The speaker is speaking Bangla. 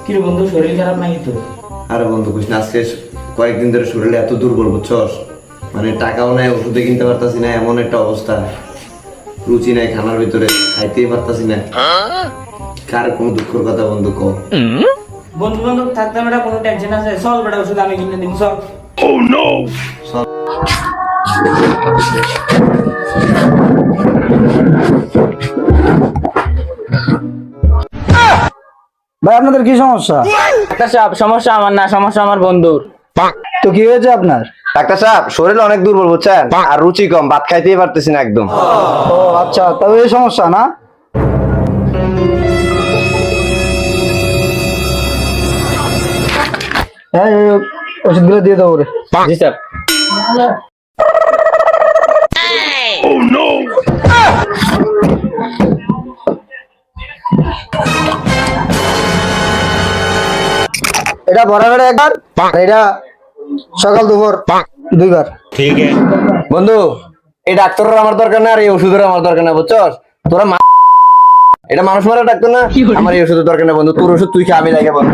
কি রে বন্ধু, শরীর খারাপ নাকি তো? আরে বন্ধু কইস না, আজকে কয়েকদিন ধরে শরীরে এত দুর্বল বুঝছস, মানে টাকাও নাই, ওষুধে কিনতে পারতাছি না, এমন একটা অবস্থা। রুচি নাই খানার ভিতরে, খাইতেই পারতাছি না। কার কোনো দুঃখের কথা বন্ধু কও। বন্ধু বান্ধব থাকতে বেটা কোনো টেনশন আছে? চল বেটা, ওষুধ আমি কিনে দিব, চল। ভাই আপনাদের কি সমস্যা? ডাক্তার সাহেব, সমস্যা আমার না, সমস্যা আমার বন্ধুর। তো কি হয়েছে আপনার? ডাক্তার সাহেব, শরীর অনেক দুর্বল বুঝছেন, আর রুচি কম, ভাত খাইতেই পারতেছি না একদম। ও আচ্ছা, তবে এই সমস্যা না। হ্যাঁ, এই ওষুধগুলো দিয়ে দেবো রে। জি স্যার। এটা বরাবর একবার, আর এটা সকাল দুপুর দুইবার। বন্ধু, এই ডাক্তারের আমার দরকার না, আর এই ওষুধের আমার দরকার না বুঝছস। তোরা এটা মানুষ মারা ডাক্তার না, আমার এই ওষুধের দরকার না বন্ধু। তোর ওষুধ তুই খা, আমি লাগে বল।